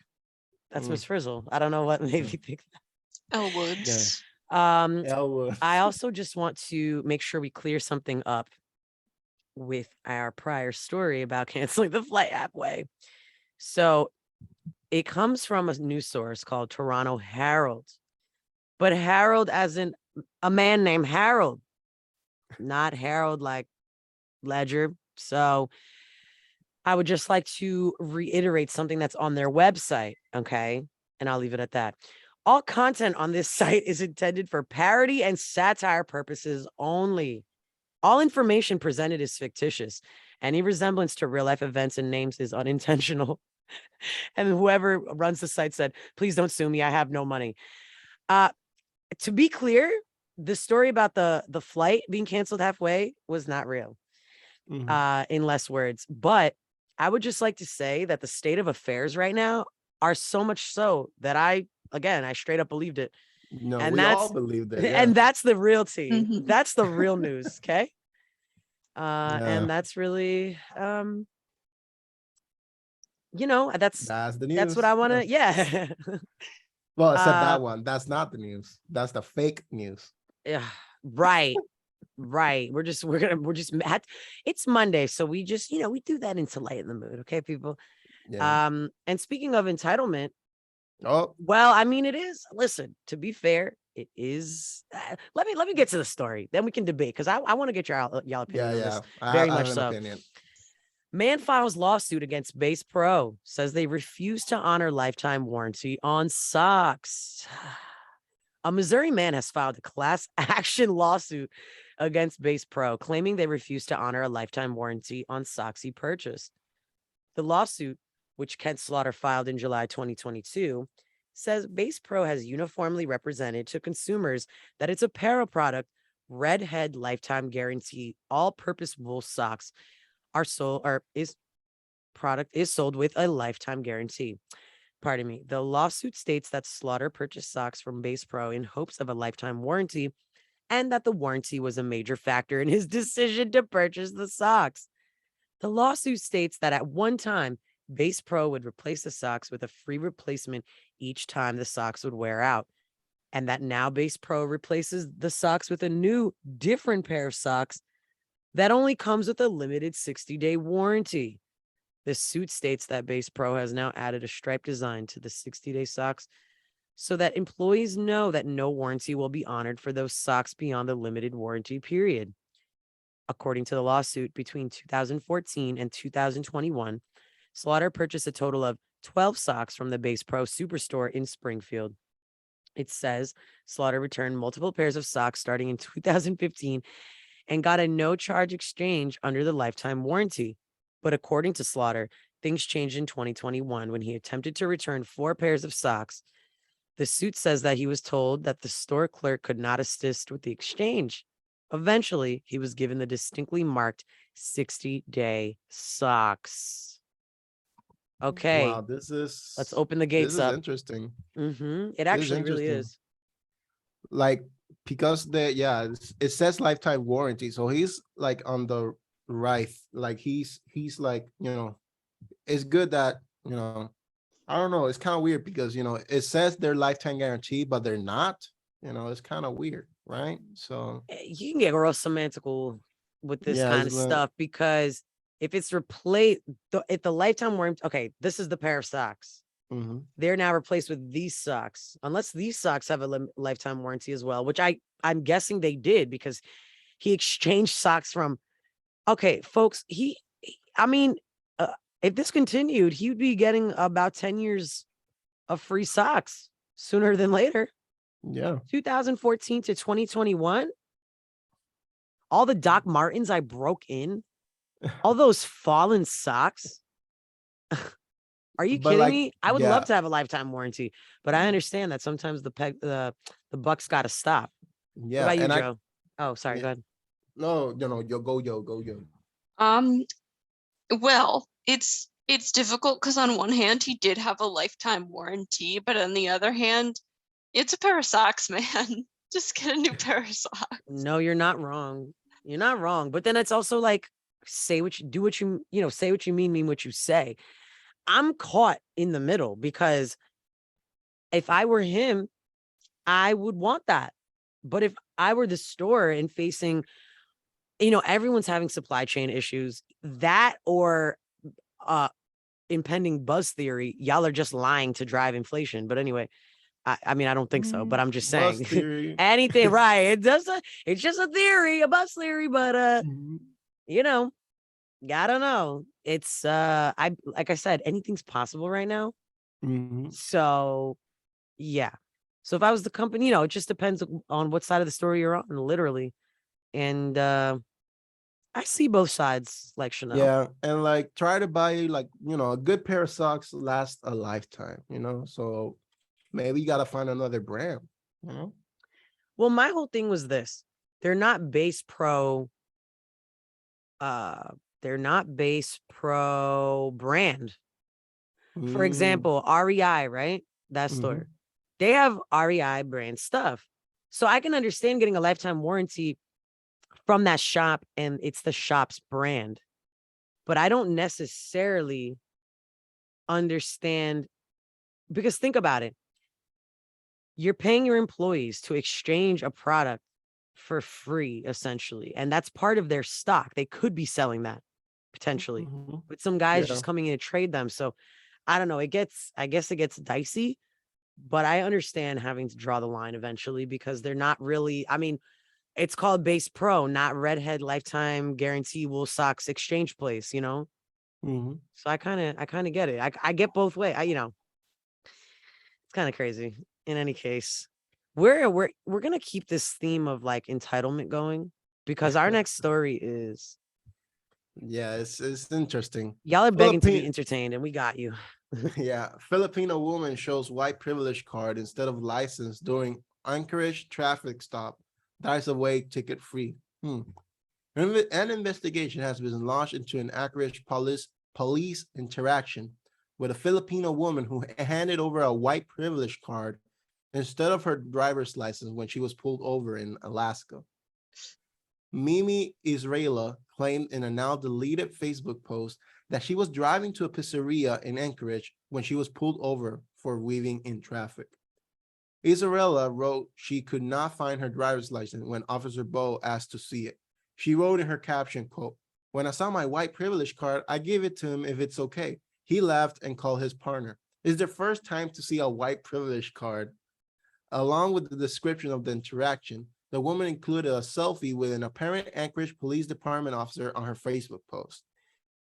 that's Miss Frizzle. I don't know what made me think that. Elle Woods. I also just want to make sure we clear something up with our prior story about canceling the flight halfway. So it comes from a news source called Toronto Herald, but Harold as in a man named Harold, not Harold like Ledger. So I would just like to reiterate something that's on their website. Okay. And I'll leave it at that. All content on this site is intended for parody and satire purposes only. All information presented is fictitious. Any resemblance to real life events and names is unintentional. And whoever runs the site said, please don't sue me. I have no money. To be clear, the story about the flight being canceled halfway was not real, in less words. But I would just like to say that the state of affairs right now are so much so that I straight up believed it. No, and we all believed it. Yeah. And that's the real tea. That's the real news. Okay. And that's really, that's the news. That's what I want to, yeah. Well, except that one. That's not the news. That's the fake news. Yeah. Right. Right. It's Monday. So we just, we do that into lighten the mood. Okay, people. Yeah. And speaking of entitlement, oh, well, I mean, it is. Listen, to be fair, it is. Let me get to the story. Then we can debate because I want to get y'all opinion on this. Very much so. Opinion. Man files lawsuit against Base Pro, says they refuse to honor lifetime warranty on socks. A Missouri man has filed a class action lawsuit against Base Pro, claiming they refuse to honor a lifetime warranty on socks he purchased. The lawsuit, which Kent Slaughter filed in July 2022, says Base Pro has uniformly represented to consumers that its apparel product Redhead lifetime guarantee all-purpose wool socks are sold or is sold with a lifetime guarantee. Pardon me. The lawsuit states that Slaughter purchased socks from Bass Pro in hopes of a lifetime warranty and that the warranty was a major factor in his decision to purchase the socks. The lawsuit states that at one time, Bass Pro would replace the socks with a free replacement each time the socks would wear out, and that now Bass Pro replaces the socks with a new, different pair of socks that only comes with a limited 60-day warranty. The suit states that Bass Pro has now added a stripe design to the 60-day socks so that employees know that no warranty will be honored for those socks beyond the limited warranty period. According to the lawsuit, between 2014 and 2021, Slaughter purchased a total of 12 socks from the Bass Pro Superstore in Springfield. It says Slaughter returned multiple pairs of socks starting in 2015 and got a no-charge exchange under the lifetime warranty. But according to Slaughter, things changed in 2021 when he attempted to return 4 pairs of socks. The suit says that he was told that the store clerk could not assist with the exchange. Eventually, he was given the distinctly marked 60-day socks. Okay. Wow, let's open the gates up. Interesting. It actually really is. Like, because it says lifetime warranty, so he's like on the right. Like he's like, it's good that, I don't know, it's kind of weird because it says they're lifetime guarantee, but they're not. It's kind of weird, right? So you can get real semantical with this kind of stuff, because if it's replaced, if the lifetime warranty, okay, this is the pair of socks. They're now replaced with these socks, unless these socks have a lifetime warranty as well, which I'm guessing they did, because he exchanged socks from, okay, folks, if this continued, he would be getting about 10 years of free socks sooner than later. Yeah. 2014 to 2021. All the Doc Martens I broke in, all those fallen socks. Are you kidding me? I would love to have a lifetime warranty, but I understand that sometimes the buck's got to stop. Yeah. What about you, Joe? Oh, sorry. Go ahead. No, go. Well, it's difficult because on one hand he did have a lifetime warranty, but on the other hand, it's a pair of socks, man. Just get a new pair of socks. No, you're not wrong. You're not wrong. But then it's also like, say what you mean what you say. I'm caught in the middle, because if I were him, I would want that. But if I were the store and facing, everyone's having supply chain issues, that or impending buzz theory, y'all are just lying to drive inflation. But anyway, I don't think so, but I'm just saying anything, right? It's just a theory, a buzz theory, but I don't know. It's like I said, anything's possible right now. So yeah. So if I was the company, it just depends on what side of the story you're on, literally. And I see both sides, like Chanel. Yeah, and like try to buy a good pair of socks lasts a lifetime, so maybe you got to find another brand, Well, my whole thing was this. They're not Bass Pro. They're not Bass Pro brand. For example, REI, right? That store. They have REI brand stuff. So I can understand getting a lifetime warranty from that shop and it's the shop's brand. But I don't necessarily understand, because think about it. You're paying your employees to exchange a product for free, essentially. And that's part of their stock. They could be selling that potentially, but some guys just coming in to trade them. So I don't know. I guess it gets dicey, but I understand having to draw the line eventually, because they're not really, it's called Bass Pro, not Redhead lifetime guarantee wool socks exchange place, So I kind of get it. I get both ways. It's kind of crazy. In any case, we're gonna keep this theme of like entitlement going, because our next story is, it's interesting. Y'all are begging to be entertained, and we got you. Yeah, Filipino woman shows white privilege card instead of license during Anchorage traffic stop Dies away ticket free. An investigation has been launched into an Anchorage police interaction with a Filipino woman who handed over a white privilege card instead of her driver's license when she was pulled over in Alaska. Mimi Israela claimed in a now deleted Facebook post that she was driving to a pizzeria in Anchorage when she was pulled over for weaving in traffic. Israela wrote she could not find her driver's license when Officer Bo asked to see it. She wrote in her caption, quote, "When I saw my white privilege card, I gave it to him if it's okay. He laughed and called his partner." It's their first time to see a white privilege card. Along with the description of the interaction, the woman included a selfie with an apparent Anchorage Police Department officer on her Facebook post.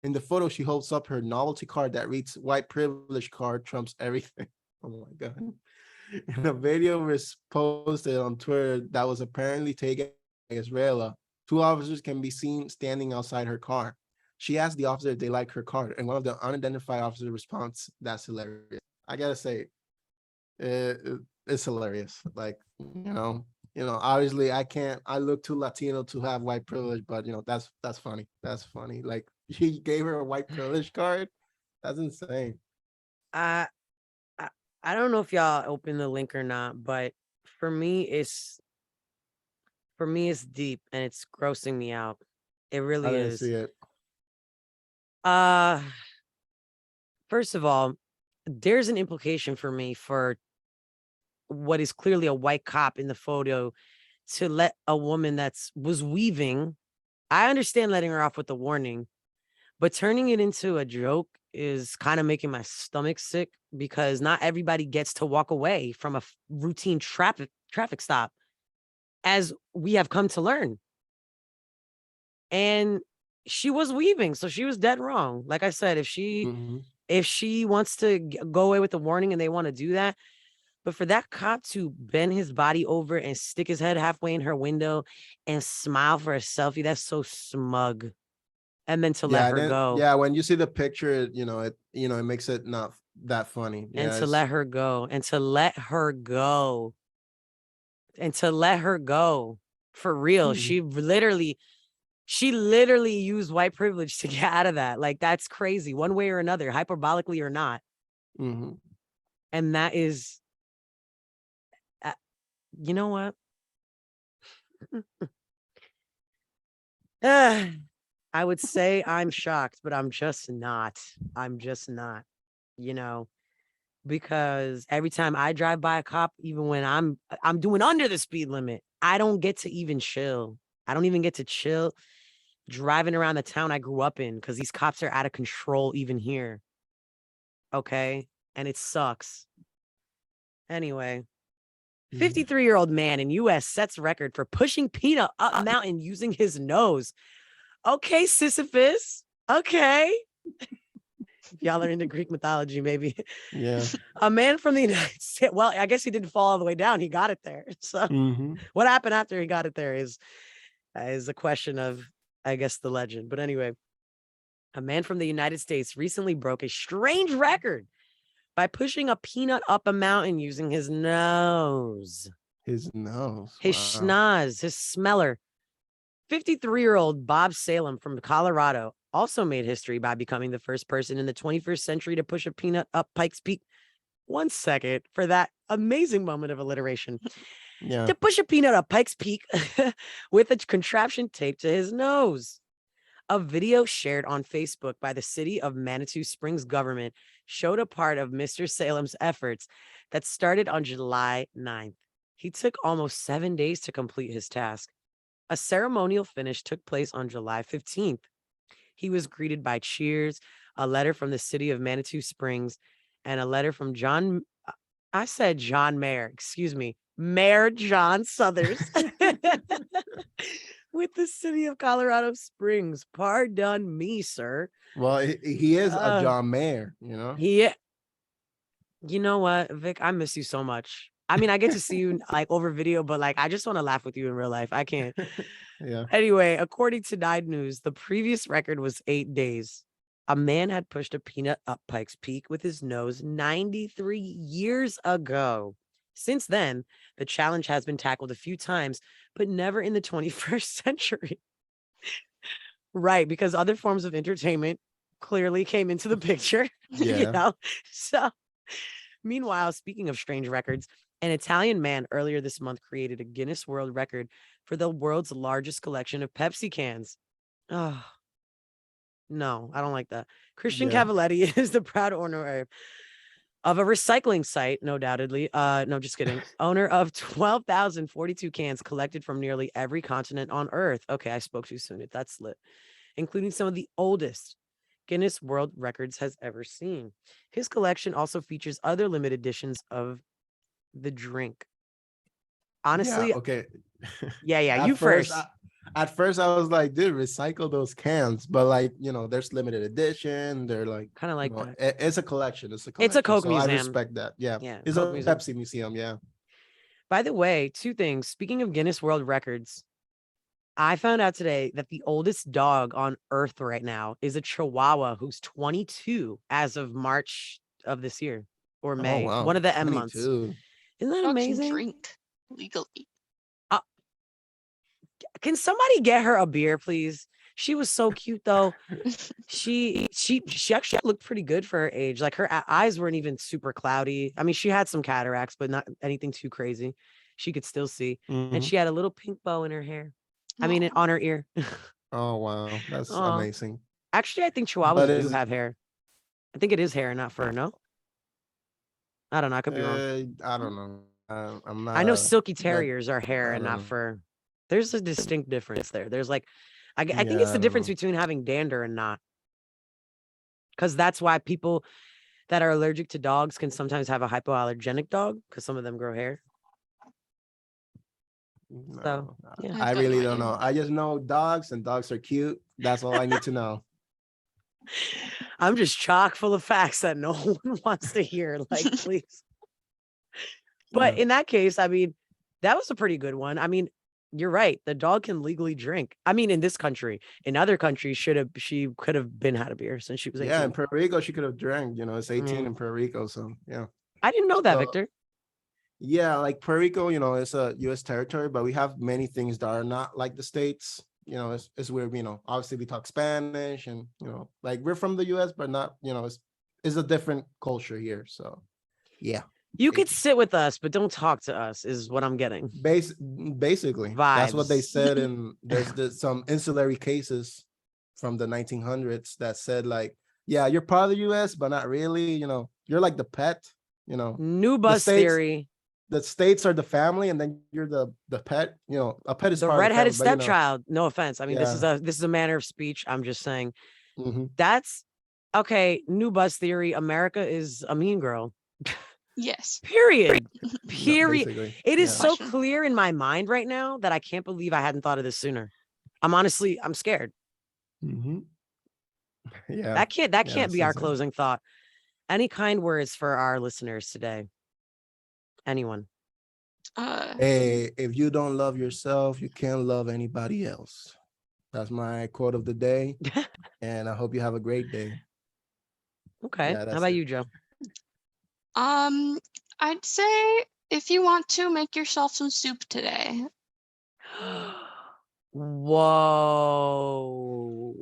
In the photo, she holds up her novelty card that reads, "White privilege card trumps everything." Oh my God. In a video was posted on Twitter that was apparently taken by Israela, two officers can be seen standing outside her car. She asked the officer if they like her card, and one of the unidentified officers responds, "That's hilarious." I gotta say, it's hilarious. Like, obviously I look too Latino to have white privilege, but that's funny. That's funny. Like, she gave her a white privilege card. That's insane. I I don't know if y'all open the link or not, but for me it's deep and it's grossing me out. It I really didn't is. see it. First of all, there's an implication for me for what is clearly a white cop in the photo to let a woman was weaving. I understand letting her off with the warning, but turning it into a joke is kind of making my stomach sick because not everybody gets to walk away from a routine traffic stop, as we have come to learn. And she was weaving, so she was dead wrong. Like I said, if she wants to go away with the warning and they want to do that, but for that cop to bend his body over and stick his head halfway in her window and smile for a selfie, that's so smug. And then to let her go. Yeah, when you see the picture, it makes it not that funny. And to let her go. And to let her go. And to let her go. For real. She literally used white privilege to get out of that. Like, that's crazy. One way or another, hyperbolically or not. And that is, you know what? I would say I'm shocked, but I'm just not. Because every time I drive by a cop, even when I'm doing under the speed limit, I don't get to even chill. I don't even get to chill driving around the town I grew up in because these cops are out of control even here. Okay? And it sucks. Anyway, 53-year-old man in U.S. sets record for pushing peanut up mountain using his nose. Okay, Sisyphus. Okay. Y'all are into Greek mythology, maybe. Yeah. A man from the United States. Well, I guess he didn't fall all the way down. He got it there. So what happened after he got it there is a question of, I guess, the legend. But anyway, a man from the United States recently broke a strange record by pushing a peanut up a mountain using his nose. His nose. His schnoz, his smeller. 53-year-old Bob Salem from Colorado also made history by becoming the first person in the 21st century to push a peanut up Pikes Peak. 1 second for that amazing moment of alliteration. Yeah. To push a peanut up Pikes Peak with a contraption taped to his nose. A video shared on Facebook by the city of Manitou Springs government showed a part of Mr. Salem's efforts that started on July 9th. He took almost 7 days to complete his task. A ceremonial finish took place on July 15th. He was greeted by cheers, a letter from the city of Manitou Springs, and a letter from Mayor John Suthers with the city of Colorado Springs. Pardon me, sir. Well, he is a John Mayer, You know what, Vic? I miss you so much. I mean, I get to see you like over video, but like I just want to laugh with you in real life. I can't. Yeah. Anyway, according to Nine News, the previous record was 8 days. A man had pushed a peanut up Pikes Peak with his nose 93 years ago. Since then, the challenge has been tackled a few times, but never in the 21st century. Right, because other forms of entertainment clearly came into the picture, Yeah. So, meanwhile, speaking of strange records, an Italian man earlier this month created a Guinness World Record for the world's largest collection of Pepsi cans. Oh, no, I don't like that. Christian Yeah. Cavaletti is the proud owner of a recycling site, no doubtedly. No, just kidding. Owner of 12,042 cans collected from nearly every continent on Earth. Okay, I spoke too soon. That's lit. Including some of the oldest Guinness World Records has ever seen. His collection also features other limited editions of the drink. Yeah. Honestly, Okay. yeah, At you first, first. at first I was like, dude, recycle those cans. But like, there's limited edition. They're like, Kind of like that. it's a collection. It's a It's a collection. Coke So I museum. respect that. Yeah. Yeah, It's Coke a museum. Pepsi museum. Yeah. By the way, two things. Speaking of Guinness World Records, I found out today that the oldest dog on Earth right now is a Chihuahua who's 22 as of March of this year or Oh May, wow. one of the M months. 22. Isn't that Dog can amazing? drink legally. Can somebody get her a beer, please? She was so cute though. She actually looked pretty good for her age. Like her eyes weren't even super cloudy. I mean, she had some cataracts, but not anything too crazy. She could still see. And Mhm. she had a little pink bow in her hair. I mean, Aw. on her ear. Oh wow. That's Aw. amazing. Actually, I think But Chihuahuas do is have hair. I think it is hair, not fur. No, I don't know. I could be wrong. I don't know. I'm I not know a silky vet. terriers are hair I and don't not know. fur. There's a distinct difference there. There's like, I think Yeah, it's I the don't difference know. between having dander and not. Because that's why people that are allergic to dogs can sometimes have a hypoallergenic dog because some of them grow hair. So, No, yeah. I I've got really no don't know. idea. I just know dogs and dogs are cute. That's all I need to know. I'm just chock full of facts that no one wants to hear. Like, please. But Yeah. in that case, I mean, that was a pretty good one. I mean, you're right. The dog can legally drink. I mean, in this country, in other countries, she could have been had a beer since she was Yeah, in 18. Puerto Rico, she could have drank. It's 18 Yeah. in Puerto Rico. So, yeah. I didn't know that, So, Victor. yeah, like Puerto Rico, it's a U.S. territory, but we have many things that are not like the States. It's where, obviously we talk Spanish and, like we're from the U.S., but not, it's a different culture here. So, yeah. You could Thank you. sit with us, but don't talk to us, is what I'm getting. Basically, that's what they Vibes. said. And there's some ancillary cases from the 1900s that said like, yeah, you're part of the U.S., but not really. You're like the pet. New The bus states, theory. the states are the family, and then you're the pet. A pet is The part of the family, redheaded but stepchild. No offense. I mean, this yeah. is a manner of speech. I'm just saying Mhm. that's okay. New bus theory. America is a mean girl. Yes. Period. No, Period. basically, It is yeah. so Question. clear in my mind right now that I can't believe I hadn't thought of this sooner. I'm scared. Mhm. Yeah, That yeah, can't that's be our insane. closing thought. Any kind words for our listeners today? Anyone? Hey, if you don't love yourself, you can't love anybody else. That's my quote of the day, and I hope you have a great day. Okay. Yeah, How that's about it. you, Joe? I'd say if you want to make yourself some soup today. Whoa.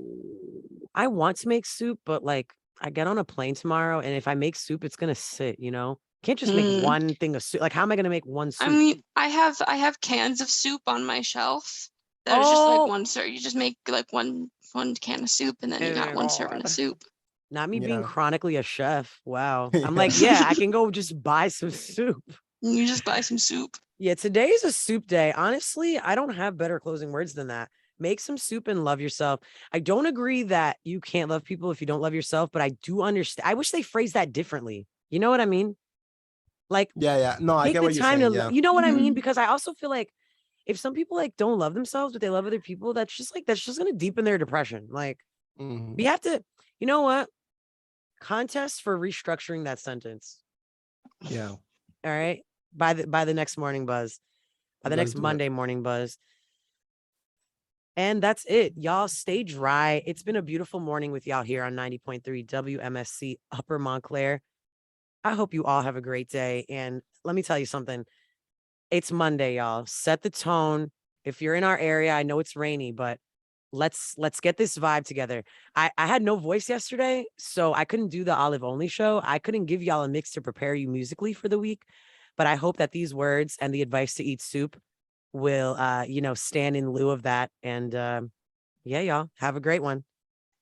I want to make soup, but like I get on a plane tomorrow, and if I make soup, it's gonna sit, Can't just make Mm. one thing of soup. Like, how am I gonna make one I soup? mean, I have cans of soup on my shelf that is just like one serve. You just make like one can of soup, and then you Oh my got one serving of God. soup. Not me being Yeah. chronically a chef. Wow. I'm Yeah. like, yeah, I can go just buy some soup. You just buy some soup. Yeah, today is a soup day. Honestly, I don't have better closing words than that. Make some soup and love yourself. I don't agree that you can't love people if you don't love yourself, but I do understand. I wish they phrased that differently. You know what I mean? Like, Yeah. No, I take get the what you're time saying. to, Yeah. you know what I mean? Mhm. Because I also feel like if some people like don't love themselves, but they love other people, that's just going to deepen their depression. Like, Mhm. we have to, you know what? Contest for restructuring that sentence. Yeah. All right. By the next morning buzz, by the Let's next do it. Monday morning buzz. And that's it. Y'all stay dry. It's been a beautiful morning with y'all here on 90.3 WMSC Upper Montclair. I hope you all have a great day. And like let me tell you something. It's Monday, y'all. Set the tone. If you're in our area, I know it's rainy, but let's get this vibe together. I had no voice yesterday, so I couldn't do the Olive only show. I couldn't give y'all a mix to prepare you musically for the week, but I hope that these words and the advice to eat soup will stand in lieu of that. And yeah, y'all have a great one.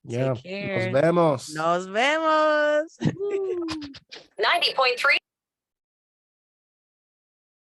Yeah. Take care. Nos vemos. Nos vemos. 90.3